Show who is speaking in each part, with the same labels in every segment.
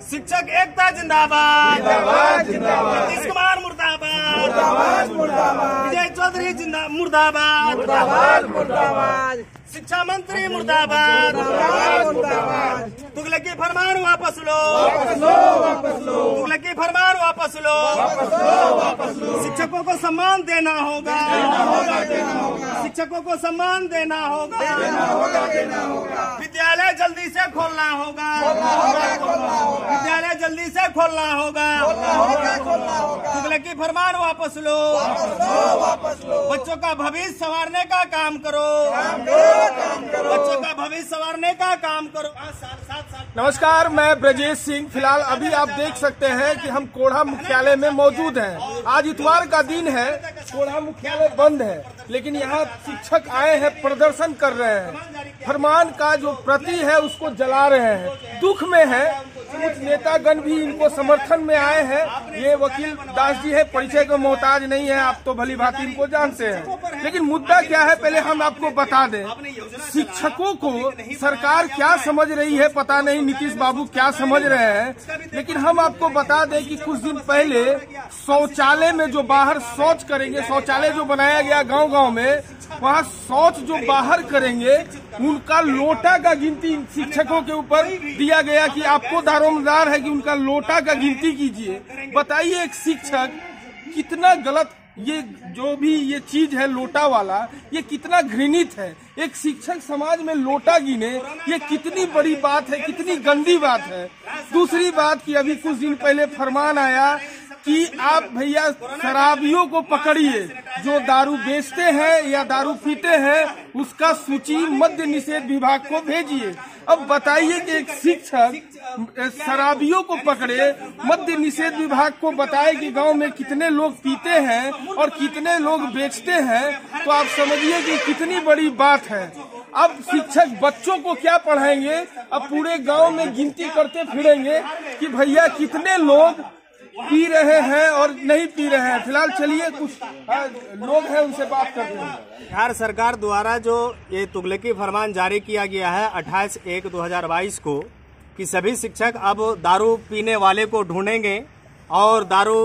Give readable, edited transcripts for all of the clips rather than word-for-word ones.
Speaker 1: शिक्षक एकता जिंदाबाद, जिंदाबाद जिंदाबाद। नीतीश कुमार मुर्दाबाद, मुर्दाबाद मुर्दाबाद। विजय चौधरी मुर्दाबाद, मुर्दाबाद मुर्दाबाद। शिक्षा मंत्री मुर्दाबाद, मुर्दाबाद मुर्दाबाद। तुगलकी फरमान वापस लो, वापस लो, वापस लो। तुगलकी फरमान वापस लो, वापस लो, वापस लो। शिक्षकों को सम्मान देना होगा, देना होगा, देना होगा। शिक्षकों को सम्मान देना होगा, देना होगा, देना होगा। विद्यालय जल्दी से खोलना होगा, खोलना होगा, खोलना होगा। विद्यालय जल्दी से खोलना होगा, खोलना होगा, खोलना होगा। तुगलकी फरमान वापस लो, वापस लो, वापस लो। बच्चों का भविष्य संवारने का काम करो, काम करो, काम करो। बच्चों का भविष्य संवारने का काम करो। 7 साल।
Speaker 2: नमस्कार, मैं ब्रजेश सिंह। फिलहाल अभी आप देख सकते हैं कि हम कोढ़ा मुख्यालय में मौजूद हैं। आज इतवार का दिन है, कोढ़ा मुख्यालय बंद है, लेकिन यहाँ शिक्षक आए हैं, प्रदर्शन कर रहे हैं। फरमान का जो प्रति है उसको जला रहे हैं, दुख में है। कुछ नेतागण भी इनको समर्थन में आए हैं। ये वकील दास जी है, परिचय को मोहताज नहीं है, आप तो भली भांति इनको जानते हैं। लेकिन मुद्दा क्या है, पहले हम आपको बता दें। शिक्षकों को सरकार क्या समझ रही है पता नहीं, नीतीश बाबू क्या समझ रहे हैं, लेकिन हम आपको बता दें कि कुछ दिन पहले शौचालय में जो बाहर शौच करेंगे, शौचालय जो बनाया गया गांव-गांव में, वहाँ शौच जो बाहर करेंगे उनका लोटा का गिनती शिक्षकों के ऊपर दिया गया कि आपको दारोमदार है कि उनका लोटा का गिनती कीजिए। बताइए एक शिक्षक कितना गलत, ये जो भी ये चीज है लोटा वाला, ये कितना घृणित है। एक शिक्षक समाज में लोटा गिने, ये कितनी बड़ी बात है, कितनी गंदी बात है। दूसरी बात कि अभी कुछ दिन पहले फरमान आया कि आप भैया शराबियों को पकड़िए, जो दारू बेचते हैं या दारू पीते हैं उसका सूची मद्य निषेध विभाग को भेजिए। अब बताइए कि एक शिक्षक शराबियों को पकड़े, मद्य निषेध विभाग को बताए कि गांव में कितने लोग पीते हैं और कितने लोग बेचते हैं, तो आप समझिए कि कितनी बड़ी बात है। अब शिक्षक बच्चों को क्या पढ़ाएंगे? अब पूरे गांव में गिनती करते फिरेंगे कि भैया कितने लोग पी रहे हैं और नहीं पी रहे हैं। फिलहाल चलिए कुछ लोग हैं उनसे बात करते हैं।
Speaker 1: बिहार सरकार द्वारा जो ये तुगलकी फरमान जारी किया गया है 28/1/2022 को, कि सभी शिक्षक अब दारू पीने वाले को ढूंढेंगे और दारू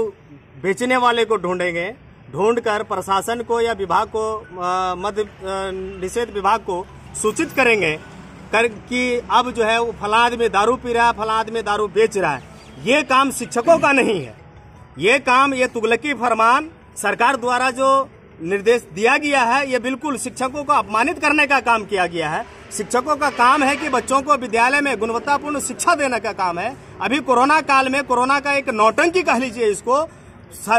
Speaker 1: बेचने वाले को ढूंढेंगे, ढूंढकर प्रशासन को या विभाग को, मद्य निषेध विभाग को सूचित करेंगे कि अब जो है वो फला आदमी दारू पी रहा है, फला आदमी दारू बेच रहा है। ये काम शिक्षकों का नहीं है। ये काम, ये तुगलकी फरमान सरकार द्वारा जो निर्देश दिया गया है, ये बिल्कुल शिक्षकों को अपमानित करने का काम किया गया है। शिक्षकों का काम है कि बच्चों को विद्यालय में गुणवत्तापूर्ण शिक्षा देने का काम है। अभी कोरोना काल में, कोरोना का एक नौटंकी कह लीजिए इसको,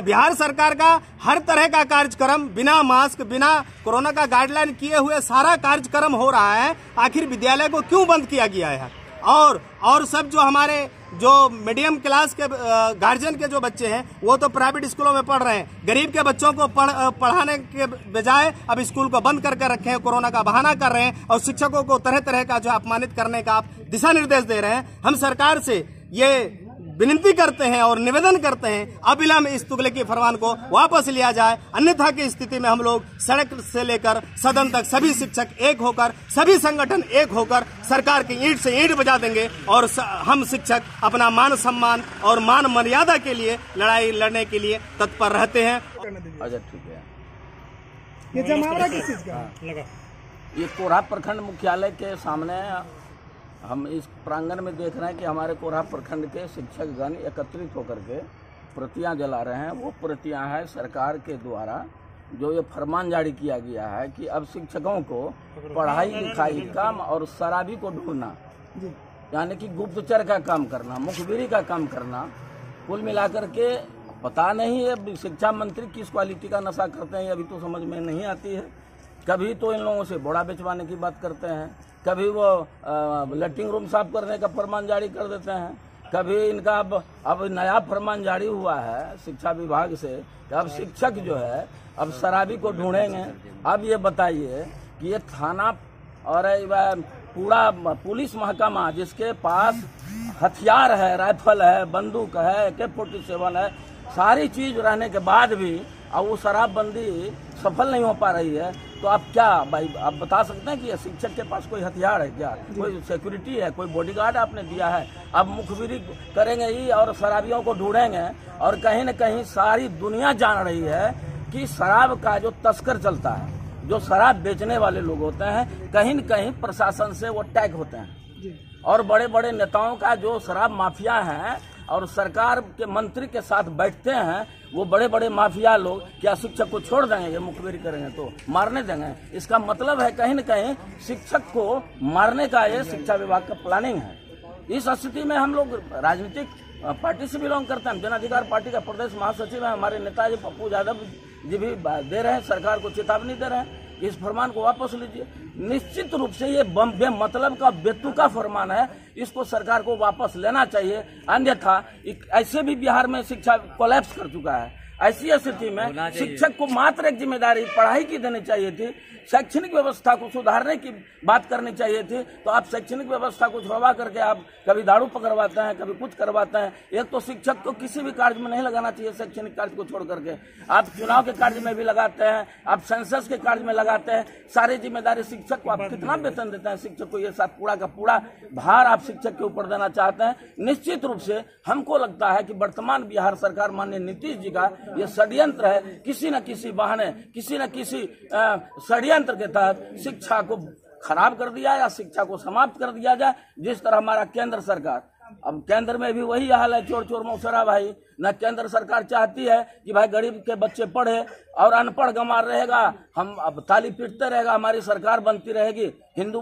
Speaker 1: बिहार सरकार का हर तरह का कार्यक्रम बिना मास्क, बिना कोरोना का गाइडलाइन किए हुए सारा कार्यक्रम हो रहा है। आखिर विद्यालय को क्यों बंद किया गया है? और सब जो हमारे जो मीडियम क्लास के गार्जियन के जो बच्चे हैं वो तो प्राइवेट स्कूलों में पढ़ रहे हैं। गरीब के बच्चों को पढ़ाने के बजाय अब स्कूल को बंद करके रखे हैं, कोरोना का बहाना कर रहे हैं और शिक्षकों को तरह तरह का जो अपमानित करने का आप दिशा निर्देश दे रहे हैं। हम सरकार से ये विनती करते हैं और निवेदन करते हैं, अविलंब इस तुगलकी फरमान को वापस लिया जाए। अन्यथा की स्थिति में हम लोग सड़क से लेकर सदन तक सभी शिक्षक एक होकर, सभी संगठन एक होकर सरकार की ईंट से ईंट बजा देंगे और हम शिक्षक अपना मान सम्मान और मान मर्यादा के लिए लड़ाई लड़ने के लिए तत्पर रहते हैं।
Speaker 3: अच्छा, ठीक है।
Speaker 2: ये जमावड़ा किस चीज का लगा?
Speaker 3: ये कोढ़ा प्रखंड मुख्यालय के सामने हम इस प्रांगण में देख रहे हैं कि हमारे कोढ़ा प्रखंड के शिक्षकगण एकत्रित होकर के प्रतियां जला रहे हैं। वो प्रतियां हैं सरकार के द्वारा जो ये फरमान जारी किया गया है कि अब शिक्षकों को पढ़ाई लिखाई काम और शराबी को ढूंढना, यानी कि गुप्तचर का काम करना, मुखबिरी का काम करना, कुल मिलाकर के पता नहीं है शिक्षा मंत्री किस क्वालिटी का नशा करते हैं, अभी तो समझ में नहीं आती है। कभी तो इन लोगों से बोड़ा बेचवाने की बात करते हैं, कभी वो लैट्रिन रूम साफ करने का फरमान जारी कर देते हैं, कभी इनका अब नया फरमान जारी हुआ है शिक्षा विभाग से कि अब शिक्षक जो है अब शराबी को ढूंढेंगे। अब ये बताइए कि ये थाना और पूरा पुलिस महकमा जिसके पास हथियार है, राइफल है, बंदूक है, AK-47 है, सारी चीज रहने के बाद भी अब वो शराबबंदी सफल नहीं हो पा रही है, तो आप क्या भाई आप बता सकते हैं कि ये शिक्षक के पास कोई हथियार है क्या, कोई सिक्योरिटी है, कोई बॉडीगार्ड आपने दिया है? अब मुखबिरी करेंगे ही और शराबियों को ढूंढेंगे, और कहीं न कहीं सारी दुनिया जान रही है कि शराब का जो तस्कर चलता है, जो शराब बेचने वाले लोग होते हैं, कहीं न कहीं प्रशासन से वो टैग होते हैं। और बड़े बड़े नेताओं का जो शराब माफिया हैं और सरकार के मंत्री के साथ बैठते हैं, वो बड़े बड़े माफिया लोग क्या शिक्षक को छोड़ देंगे? ये मुखबिरी करेंगे तो मारने देंगे? इसका मतलब है कहीं न कहीं शिक्षक को मारने का ये शिक्षा विभाग का प्लानिंग है। इस स्थिति में हम लोग राजनीतिक पार्टी से बिलोंग करते हैं, जन अधिकार पार्टी का प्रदेश महासचिव है हमारे नेताजी पप्पू यादव जी भी दे रहे हैं, सरकार को चेतावनी दे रहे हैं इस फरमान को वापस लीजिए। निश्चित रूप से ये बेमतलब का बेतुका फरमान है, इसको सरकार को वापस लेना चाहिए, अन्यथा ऐसे भी बिहार में शिक्षा कोलैप्स कर चुका है। ऐसी स्थिति में शिक्षक को मात्र एक जिम्मेदारी पढ़ाई की देनी चाहिए थी, शैक्षणिक व्यवस्था को सुधारने की बात करनी चाहिए थी। तो आप शैक्षणिक व्यवस्था को छुड़वा करके आप कभी दारू पकड़वाते हैं, कभी कुछ करवाते हैं। एक तो शिक्षक को किसी भी कार्य में नहीं लगाना चाहिए, शैक्षणिक कार्य को छोड़ करके आप चुनाव के कार्य में भी लगाते हैं, आप सेंसस के कार्य में लगाते हैं, सारी जिम्मेदारी शिक्षक को। आप कितना वेतन देते हैं शिक्षक को? ये सब पूरा का पूरा भार आप शिक्षक के ऊपर देना चाहते हैं। निश्चित रूप से हमको लगता है कि वर्तमान बिहार सरकार माननीय नीतीश जी का ये षड्यंत्र है, किसी न किसी बहाने, किसी न किसी षड्यंत्र के तहत शिक्षा को खराब कर दिया या शिक्षा को समाप्त कर दिया जाए। जिस तरह हमारा केंद्र सरकार, अब केंद्र में भी वही हाल है, चोर चोर मौसरा भाई। न केंद्र सरकार चाहती है कि भाई गरीब के बच्चे पढ़े और अनपढ़ गंवार रहेगा, हम अब ताली पीटते रहेगा, हमारी सरकार बनती रहेगी। हिंदू